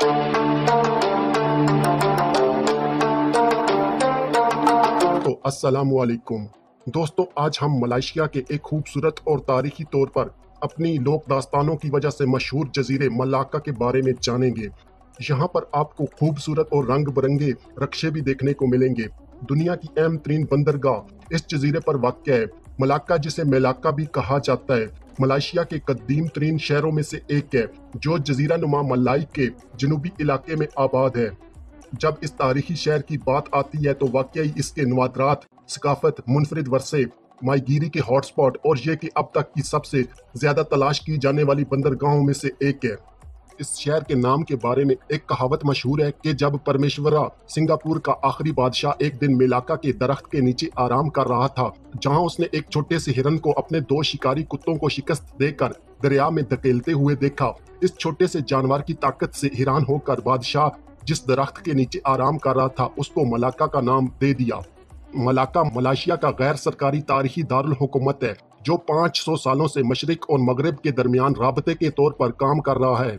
तो अस्सलामुअलैकुम दोस्तों, आज हम मलेशिया के एक खूबसूरत और तारीखी तौर पर अपनी लोक दास्तानों की वजह से मशहूर जजीरे मलाक्का के बारे में जानेंगे। यहाँ पर आपको खूबसूरत और रंग बिरंगे रक्शे भी देखने को मिलेंगे। दुनिया की अहम तरीन बंदरगाह इस जजीरे पर वाक़या है। मलाक्का, जिसे मेलाक्का भी कहा जाता है, मलेशिया के कदीम तरीन शहरों में से एक है, जो जजीरा नुमा मलाई के जनूबी इलाके में आबाद है। जब इस तारीखी शहर की बात आती है तो वाकई इसके नवादरात, सकाफत, मुनफरिद वर्से, माहीगीरी के हॉटस्पॉट और ये कि अब तक की सबसे ज्यादा तलाश की जाने वाली बंदरगाहों में से एक है। इस शहर के नाम के बारे में एक कहावत मशहूर है कि जब परमेश्वरा सिंगापुर का आखिरी बादशाह एक दिन मेलाक्का के दरख्त के नीचे आराम कर रहा था, जहां उसने एक छोटे से हिरन को अपने 2 शिकारी कुत्तों को शिकस्त देकर दरिया में धकेलते हुए देखा। इस छोटे से जानवर की ताकत से हैरान होकर बादशाह जिस दरख्त के नीचे आराम कर रहा था उसको मलाक्का का नाम दे दिया। मलाक्का मलेशिया का गैर सरकारी तारीखी दारुल हुकूमत है, जो 500 सालों से मशरिक और मगरब के दरमियान राबते के तौर पर काम कर रहा है।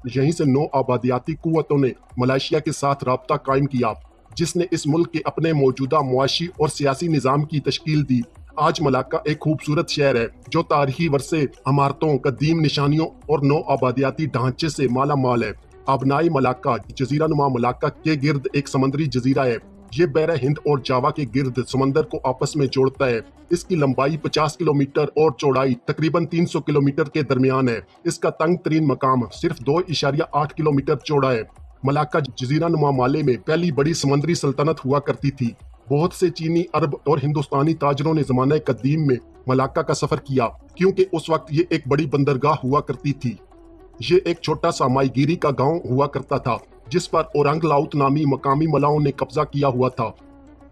यहीं से 9 आबादियाती कुव्वतों ने मलेशिया के साथ राबता कायम किया, जिसने इस मुल्क के अपने मौजूदा मुआशी और सियासी निज़ाम की तश्कील दी। आज मलाक्का एक खूबसूरत शहर है जो तारीखी वर्से, इमारतों, कदीम निशानियों और 9 आबादियाती ढांचे से माला माल है। आबनाई मलाक्का जजीरा नुमा मलाक्का के गिर्द एक समंदरी जजीरा है। ये बहरा हिंद और जावा के गिर्द समंदर को आपस में जोड़ता है। इसकी लंबाई 50 किलोमीटर और चौड़ाई तकरीबन 300 किलोमीटर के दरमियान है। इसका तंग तरीन मकाम सिर्फ 2.8 किलोमीटर चौड़ा है। मलाक्का जजीरा नुमा माले में पहली बड़ी समंदरी सल्तनत हुआ करती थी। बहुत से चीनी, अरब और हिंदुस्तानी ताजरों ने जमाने कदीम में मलाक्का का सफर किया, क्योंकि उस वक्त ये एक बड़ी बंदरगाह हुआ करती थी। ये एक छोटा सा माहीगीरी का गांव हुआ करता था, जिस पर ओरंग लाउत नामी मकामी मलाओं ने कब्जा किया हुआ था।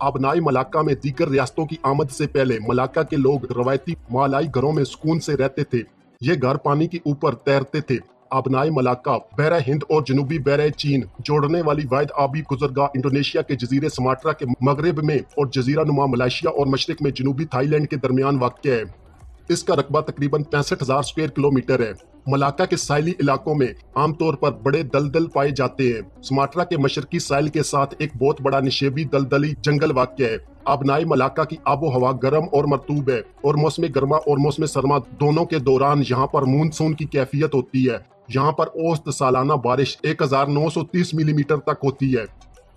आबनाई मलाक्का में दीगर रियासतों की आमद से पहले मलाक्का के लोग रवायती मालाई घरों में सुकून से रहते थे। ये घर पानी के ऊपर तैरते थे। आबनाई मलाक्का बहरा हिंद और जनूबी बहरा चीन जोड़ने वाली वाहिद आबी गुजरगाह इंडोनेशिया के जजीरे सुमात्रा के मगरब में और जजीरा नुमा मलेशिया और मशरिक में जनूबी थाईलैंड के दरमियान वाक़या है। इसका रकबा तकरीबन 65,000 स्क्वायर किलोमीटर है। मलाक्का के साहिली इलाकों में आमतौर पर बड़े दलदल पाए जाते हैं। सुमात्रा के मशरकी साहिल के साथ एक बहुत बड़ा निशेबी दलदली जंगल वाक़या है। आबनाई मलाक्का की आबो हवा गर्म और मरतूब है और मौसम गर्मा और मौसम सरमा दोनों के दौरान यहाँ पर मानसून की कैफियत होती है। यहाँ पर औसत सालाना बारिश 1930 मिलीमीटर तक होती है।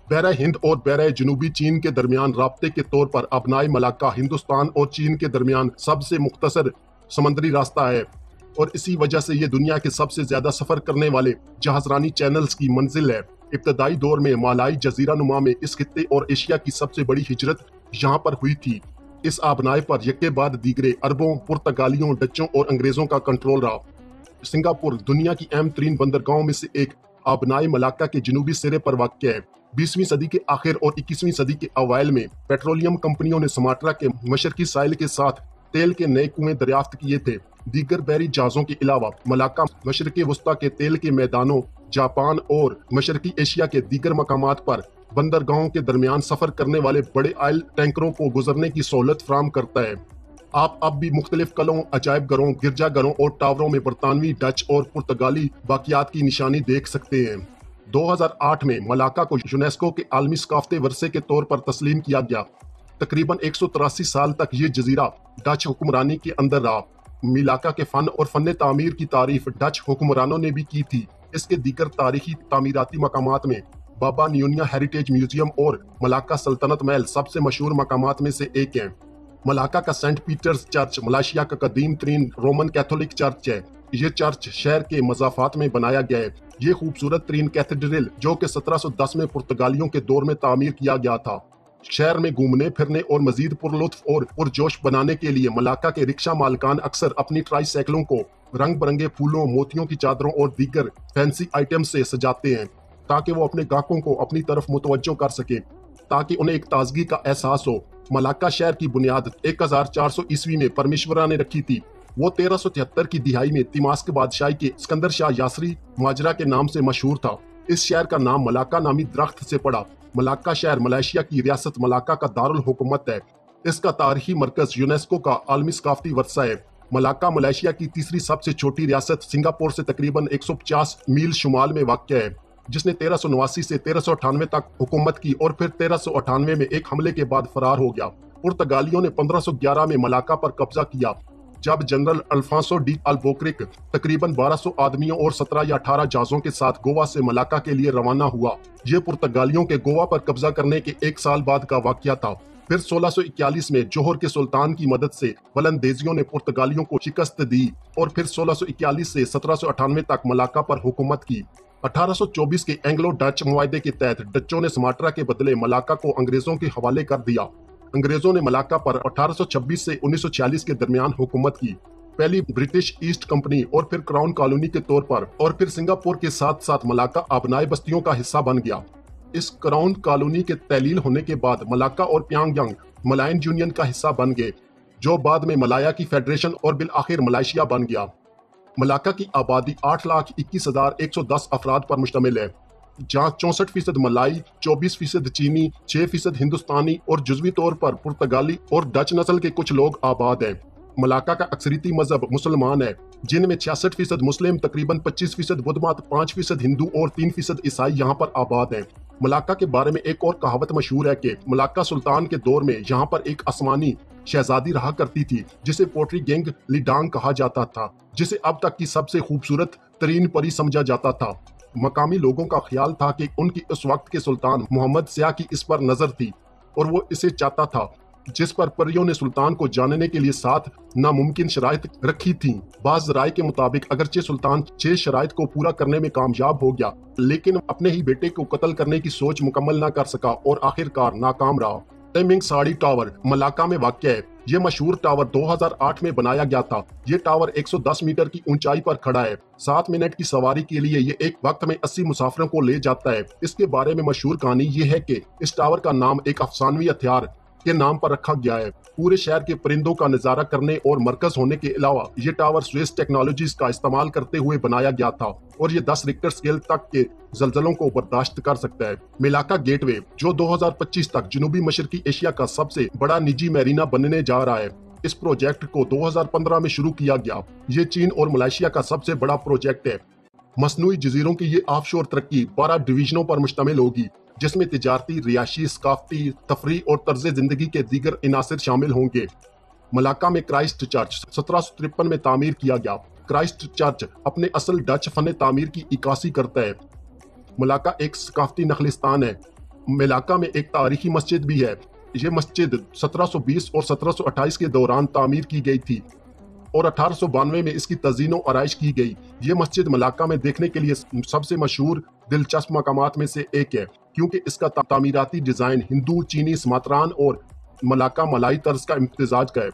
बहरा हिंद और बहरा जनूबी चीन के दरमियान राब्ते के तौर पर आबनाई मलाक्का हिंदुस्तान और चीन के दरमियान सबसे मुख्तसर समंदरी रास्ता है और इसी वजह से ये दुनिया के सबसे ज्यादा सफर करने वाले जहाजरानी चैनल्स की मंजिल है। इब्तदाई दौर में मालाई जजीरा नुमा में इस खित्ते और एशिया की सबसे बड़ी हिजरत यहाँ पर हुई थी। इस आबनाई पर यके बाद दीगरे अरबों, पुर्तगालियों, डच्चों और अंग्रेजों का कंट्रोल रहा। सिंगापुर दुनिया की अहम तरीन बंदरगाहों में से एक आबनाई मलाक्का के जनूबी सिरे पर वाक़या है। 20वीं सदी के आखिर और 21वीं सदी के अवाइल में पेट्रोलियम कंपनियों ने सुमात्रा के मशरकी साहिल के साथ तेल के नए कुएं दरियाफ्त किए थे। दीगर बहरी जहाजों के अलावा मलाक्का मशरकी वस्ता के तेल के मैदानों, जापान और मशरकी एशिया के दीगर मकामात पर बंदरगाहों के दरमियान सफर करने वाले बड़े ऑयल टैंकरों को गुजरने की सहूलत फराहम करता है। आप अब भी मुख्तलिफ कलों, अजायब घरों, गिरजाघरों और टावरों में बरतानवी, डच और पुर्तगाली बाकियात की निशानी देख सकते हैं। 2008 में मलाक्का को यूनेस्को के आलमी सकाफती वर्से के तौर पर तस्लीम किया गया। तकरीबन 183 साल तक ये जजीरा डच हुक्मरानी के अंदर रहा। मलाक्का के फन और फन तामीर की तारीफ डच हुक्मरानों ने भी की थी। इसके दीगर तारीखी तामीराती मकामात में बाबा न्यूनिया हेरिटेज म्यूजियम और मलाक्का सल्तनत महल सबसे मशहूर मकामात में से एक है। मलाक्का का सेंट पीटर्स चर्च मलेशिया का कदीम तरीन रोमन कैथोलिक चर्च है। ये चर्च शहर के मज़ाफात में बनाया गया है। ये खूबसूरत तरीन कैथेड्रल जो कि 1710 में पुर्तगालियों के दौर में तामीर किया गया था। शहर में घूमने फिरने और मजीद पुरलुत्फ और पुरजोश बनाने के लिए मलाक्का के रिक्शा मालकान अक्सर अपनी ट्राईसाइकिलों को रंग बिरंगे फूलों, मोतियों की चादरों और दीगर फैंसी आइटम से सजाते हैं, ताकि वो अपने ग्राहकों को अपनी तरफ मुतवज्जो कर सके, ताकि उन्हें एक ताजगी का एहसास हो। मलाक्का शहर की बुनियाद 1400 ईस्वी में परमेश्वरा ने रखी थी। वो 1373 की दिहाई में तिमास्क बादशाही के सिकंदर शाह यासरी माजरा के नाम से मशहूर था। इस शहर का नाम मलाक्का नामी दरख्त से पड़ा। मलाक्का शहर मलेशिया की रियासत मलाक्का का दारुल हुकूमत है। इसका तारीखी मरकज यूनेस्को का आलमी सकाफती वर्सा है। मलाक्का मलेशिया की तीसरी सबसे छोटी रियासत सिंगापुर से तकरीबन 150 मील शुमाल में वाक़या है। जिसने 1389 से 1398 तक हुकूमत की और फिर 1398 में एक हमले के बाद फरार हो गया। पुर्तगालियों ने 1511 में मलाक्का पर कब्जा किया, जब जनरल अल्फांसो डी अल्बुकर्क तकरीबन 1200 आदमियों और 17 या 18 जहाजों के साथ गोवा से मलाक्का के लिए रवाना हुआ। ये पुर्तगालियों के गोवा पर कब्जा करने के एक साल बाद का वाकया था। फिर 1641 में जोहर के सुल्तान की मदद से वलंदेजियों ने पुर्तगालियों को शिकस्त दी और फिर 1641 से 1798 तक मलाक्का पर हुकूमत की। 1824 के एंग्लो डच मुआहदे के तहत डचों ने सुमात्रा के बदले मलाक्का को अंग्रेजों के हवाले कर दिया। अंग्रेजों ने मलाक्का पर 1826 से 1946 के दरमियान हुकूमत की। पहली ब्रिटिश ईस्ट कंपनी और फिर क्राउन कॉलोनी के तौर पर और फिर सिंगापुर के साथ साथ मलाक्का आबनाई बस्तियों का हिस्सा बन गया। इस क्राउन कॉलोनी के तहलील होने के बाद मलाक्का और प्यांगयांग मलायन यूनियन का हिस्सा बन गए, जो बाद में मलाया की फेडरेशन और बिल आखिर मलेशिया बन गया। मलाक्का की आबादी 8,21,110 अफराद पर मुश्तमिल है, जहाँ 64% मलाई, 24% चीनी, 6% हिंदुस्तानी और जुज़वी तौर पर पुर्तगाली और डच नस्ल के कुछ लोग आबाद हैं। मलाक्का का अक्सरियती मजहब मुसलमान है, जिनमें 66% मुस्लिम, तकरीबन 25% बुद्ध मत, 5% हिंदू और 3% ईसाई यहाँ पर आबाद हैं। मलाक्का के बारे में एक और कहावत मशहूर है कि मलाक्का सुल्तान के दौर में यहाँ पर एक आसमानी शहजादी रहा करती थी, जिसे पोट्री गेंग लिडांग कहा जाता था, जिसे अब तक की सबसे खूबसूरत तरीन परी समझा जाता था। मकामी लोगों का ख्याल था कि उनकी उस वक्त के सुल्तान मोहम्मद स्याह की इस पर नजर थी और वो इसे चाहता था, जिस पर परियों ने सुल्तान को जानने के लिए 7 नामुमकिन शराइत रखी थीं। बाज़ राय के मुताबिक अगरचे सुल्तान 6 शराइत को पूरा करने में कामयाब हो गया, लेकिन अपने ही बेटे को कत्ल करने की सोच मुकम्मल न कर सका और आखिरकार नाकाम रहा। तमिंग साड़ी टावर मलाक्का में वाक़ है। ये मशहूर टावर 2008 में बनाया गया था। ये टावर 110 मीटर की ऊंचाई पर खड़ा है। 7 मिनट की सवारी के लिए ये एक वक्त में 80 मुसाफिरों को ले जाता है। इसके बारे में मशहूर कहानी ये है कि इस टावर का नाम एक अफसानवी हथियार के नाम पर रखा गया है। पूरे शहर के परिंदों का नजारा करने और मरकज होने के अलावा ये टावर स्विस टेक्नोलॉजीज का इस्तेमाल करते हुए बनाया गया था और ये 10 रिक्टर स्केल तक के जलजलों को बर्दाश्त कर सकता है। मलाक्का गेटवे, जो 2025 तक जनूबी मशरकी एशिया का सबसे बड़ा निजी मैरीना बनने जा रहा है। इस प्रोजेक्ट को 2015 में शुरू किया गया। ये चीन और मलेशिया का सबसे बड़ा प्रोजेक्ट है। मसनूई जजीरों की ये ऑफशोर तरक्की 12 डिवीजनों पर मुश्तमिल होगी, जिसमें तिजारती, रिहायशी, सकाफती, तफरीह और तर्ज जिंदगी के दीगर इनासिर शामिल होंगे। मलाक्का में क्राइस्ट चर्च 1753 में तामीर किया गया। क्राइस्ट चर्च अपने असल डच फन तामीर की इक्कासी करता है। मलाक्का एक सकाफती नखलिस्तान है। मलाक्का में एक तारीखी मस्जिद भी है। ये मस्जिद 1720 और 1728 के दौरान तामीर की गई थी और 1892 में इसकी तज़ीनो आराइश की गई। ये मस्जिद मलाक्का में देखने के लिए सबसे मशहूर दिलचस्प मकामात में से एक है, क्योंकि इसका तामीराती डिज़ाइन हिंदू, चीनी, सुमात्रान और मलाक्का मलाई तर्ज का इम्तिजाज का है।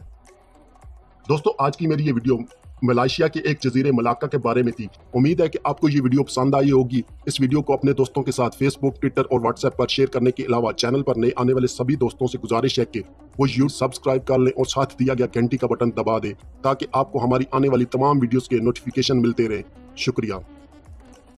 दोस्तों, आज की मेरी ये वीडियो मलेशिया के एक जजीरे मलाक्का के बारे में थी। उम्मीद है कि आपको ये वीडियो पसंद आई होगी। इस वीडियो को अपने दोस्तों के साथ फेसबुक, ट्विटर और व्हाट्सएप पर शेयर करने के अलावा चैनल पर नए आने वाले सभी दोस्तों से गुजारिश है कि वो यूट्यूब सब्सक्राइब कर लें और साथ दिया गया घंटी का बटन दबा दें, ताकि आपको हमारी आने वाली तमाम वीडियोस के नोटिफिकेशन मिलते रहें। शुक्रिया।